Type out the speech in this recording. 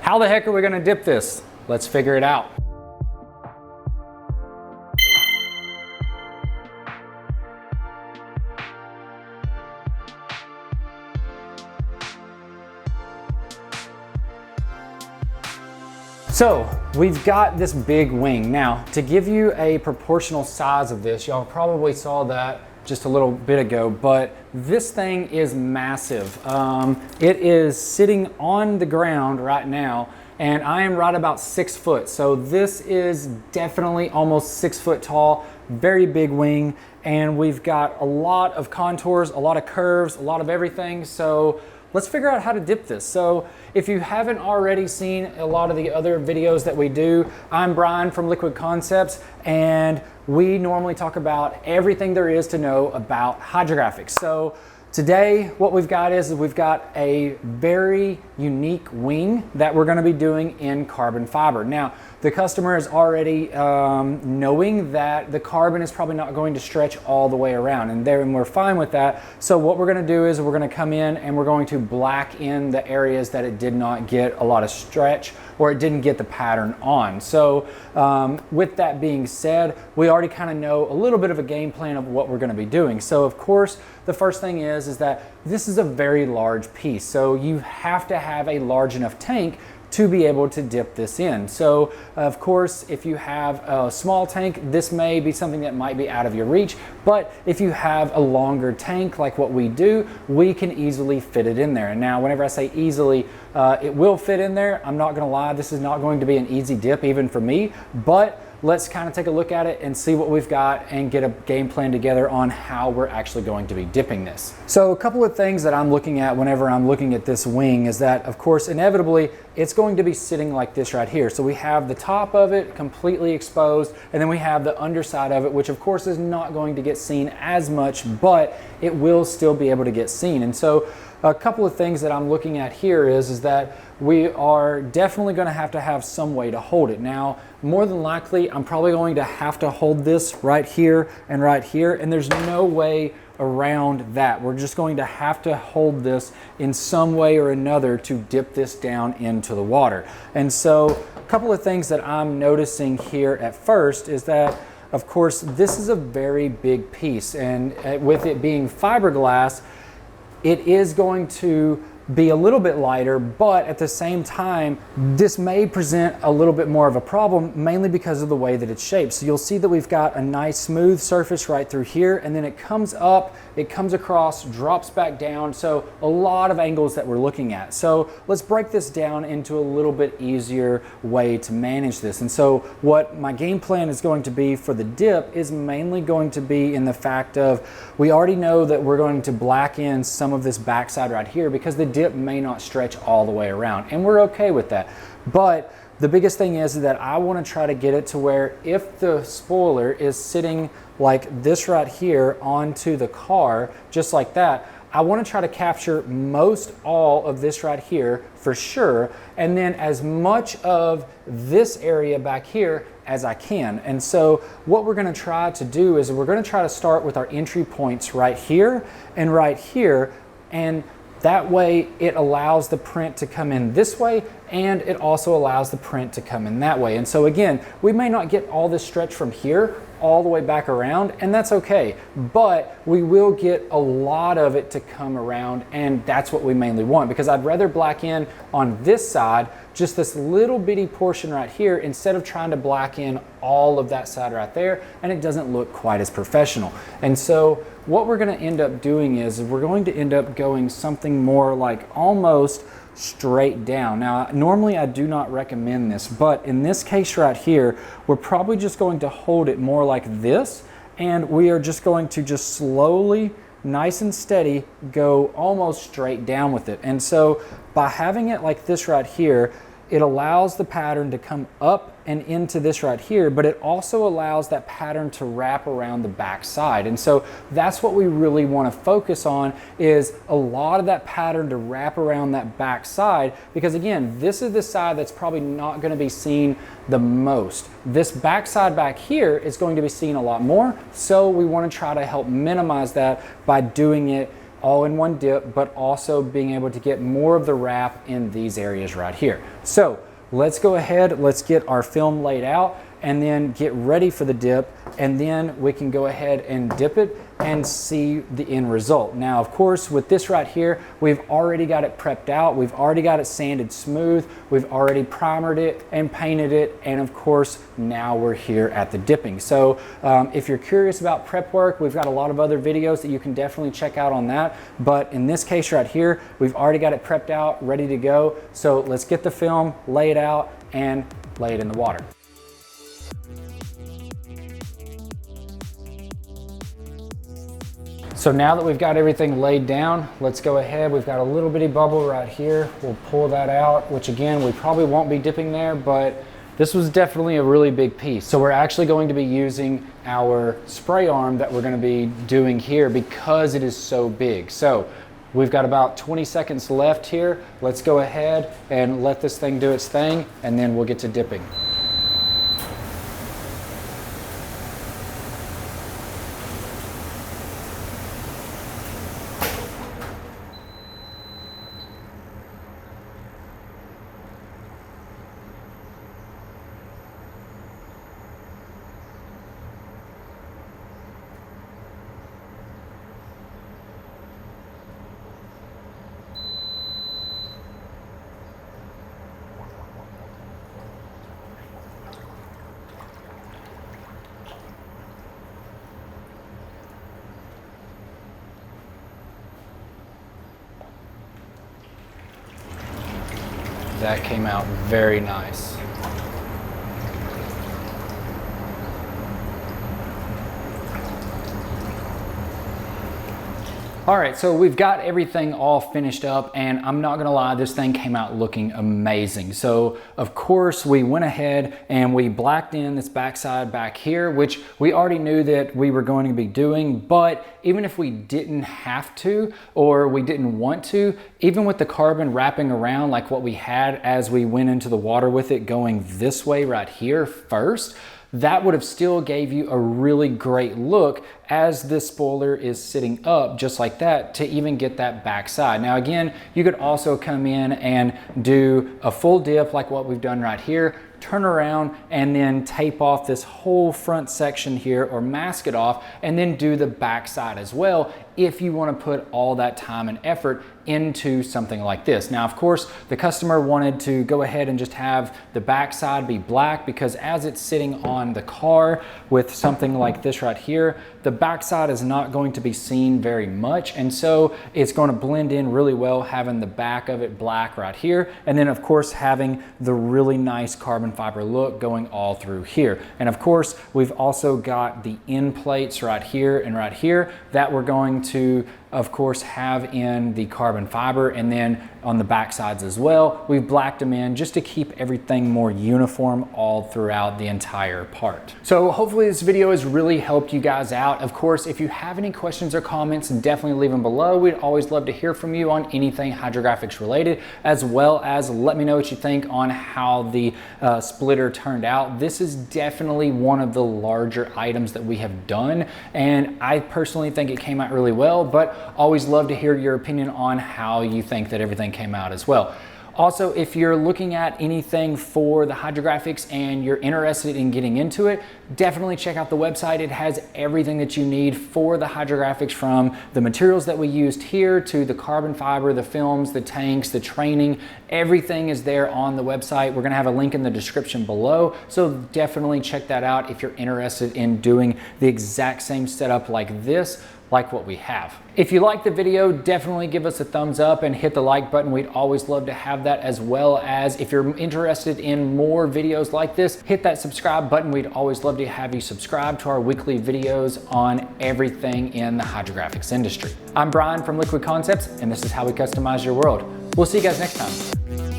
How the heck are we gonna dip this? Let's figure it out. So we've got this big wing. Now, to give you a proportional size of this, y'all probably saw that just a little bit ago, but this thing is massive. It is sitting on the ground right now, and I am right about 6 foot. So this is definitely almost 6 foot tall, very big wing, and we've got a lot of contours, a lot of curves, a lot of everything. So let's figure out how to dip this. So if you haven't already seen a lot of the other videos that we do, I'm Bryan from Liquid Concepts, and we normally talk about everything there is to know about hydrographics. So today what we've got is we've got a very unique wing that we're going to be doing in carbon fiber. Now, the customer is already knowing that the carbon is probably not going to stretch all the way around, and we're fine with that. So what we're going to do is we're going to come in and we're going to black in the areas that it did not get a lot of stretch or it didn't get the pattern on. So with that being said, we already kind of know a little bit of a game plan of what we're going to be doing. So of course, the first thing is that this is a very large piece. So you have to have a large enough tank to be able to dip this in. So of course, if you have a small tank, this may be something that might be out of your reach, but if you have a longer tank like what we do, we can easily fit it in there. And now whenever I say easily, it will fit in there. I'm not gonna lie, this is not going to be an easy dip even for me, but let's kind of take a look at it and see what we've got and get a game plan together on how we're actually going to be dipping this. So a couple of things that I'm looking at whenever I'm looking at this wing is that, of course, inevitably, it's going to be sitting like this right here. So we have the top of it completely exposed, and then we have the underside of it, which of course is not going to get seen as much, but it will still be able to get seen. And so a couple of things that I'm looking at here is that we are definitely going to have some way to hold it. Now, more than likely, I'm probably going to have to hold this right here, and there's no way around that. We're just going to have to hold this in some way or another to dip this down into the water. And so a couple of things that I'm noticing here at first is that, of course, this is a very big piece, and with it being fiberglass, it is going to be a little bit lighter, but at the same time, this may present a little bit more of a problem, mainly because of the way that it's shaped. So you'll see that we've got a nice smooth surface right through here, and then it comes up, it comes across, drops back down. So a lot of angles that we're looking at. So let's break this down into a little bit easier way to manage this. And so what my game plan is going to be for the dip is mainly going to be in the fact of, we already know that we're going to black in some of this backside right here because the dip may not stretch all the way around, and we're okay with that. But the biggest thing is that I want to try to get it to where if the spoiler is sitting like this right here onto the car, just like that, I want to try to capture most all of this right here for sure, and then as much of this area back here as I can. And so what we're going to try to do is we're going to try to start with our entry points right here and right here, and that way it allows the print to come in this way, and it also allows the print to come in that way. And so again, we may not get all this stretch from here all the way back around, and that's okay, but we will get a lot of it to come around, and that's what we mainly want, because I'd rather black in on this side, just this little bitty portion right here, instead of trying to black in all of that side right there, and it doesn't look quite as professional. And so what we're going to end up doing is we're going to end up going something more like almost straight down. Now, normally I do not recommend this, but in this case right here, we're probably just going to hold it more like this, and we are just going to just slowly, nice and steady, go almost straight down with it. And so by having it like this right here, it allows the pattern to come up and into this right here, but it also allows that pattern to wrap around the back side. And so that's what we really want to focus on, is a lot of that pattern to wrap around that back side, because again, this is the side that's probably not going to be seen the most. This back side back here is going to be seen a lot more, so we want to try to help minimize that by doing it all in one dip, but also being able to get more of the wrap in these areas right here. So let's go ahead, let's get our film laid out and then get ready for the dip, and then we can go ahead and dip it and see the end result. Now, of course, with this right here, we've already got it prepped out. We've already got it sanded smooth. We've already primered it and painted it. And of course, now we're here at the dipping. So if you're curious about prep work, we've got a lot of other videos that you can definitely check out on that. But in this case right here, we've already got it prepped out, ready to go. So let's get the film, lay it out, and lay it in the water. So now that we've got everything laid down, let's go ahead. We've got a little bitty bubble right here. We'll pull that out, which again, we probably won't be dipping there, but this was definitely a really big piece. So we're actually going to be using our spray arm that we're going to be doing here because it is so big. So we've got about 20 seconds left here. Let's go ahead and let this thing do its thing, and then we'll get to dipping. That came out very nice. All right, so we've got everything all finished up, and I'm not gonna lie, this thing came out looking amazing. So of course we went ahead and we blacked in this backside back here, which we already knew that we were going to be doing, but even if we didn't have to, or we didn't want to, even with the carbon wrapping around like what we had as we went into the water with it going this way right here first, that would have still gave you a really great look as this spoiler is sitting up just like that to even get that backside. Now again, you could also come in and do a full dip like what we've done right here, turn around and then tape off this whole front section here or mask it off and then do the backside as well if you want to put all that time and effort into something like this. Now, of course, the customer wanted to go ahead and just have the backside be black because as it's sitting on the car with something like this right here, the backside is not going to be seen very much, and so it's going to blend in really well having the back of it black right here, and then of course having the really nice carbon fiber look going all through here. And of course, we've also got the end plates right here and right here that we're going to of course have in the carbon fiber, and then on the back sides as well, we've blacked them in just to keep everything more uniform all throughout the entire part. So hopefully this video has really helped you guys out. Of course, if you have any questions or comments, definitely leave them below. We'd always love to hear from you on anything hydrographics related, as well as let me know what you think on how the splitter turned out. This is definitely one of the larger items that we have done, and I personally think it came out really well, but always love to hear your opinion on how you think that everything came out as well. Also, if you're looking at anything for the hydrographics and you're interested in getting into it, definitely check out the website. It has everything that you need for the hydrographics, from the materials that we used here to the carbon fiber, the films, the tanks, the training. Everything is there on the website. We're gonna have a link in the description below, so definitely check that out if you're interested in doing the exact same setup like this, like what we have. If you liked the video, definitely give us a thumbs up and hit the like button. We'd always love to have that, as well as if you're interested in more videos like this, hit that subscribe button. We'd always love to have you subscribe to our weekly videos on everything in the hydrographics industry. I'm Brian from Liquid Concepts, and this is how we customize your world. We'll see you guys next time.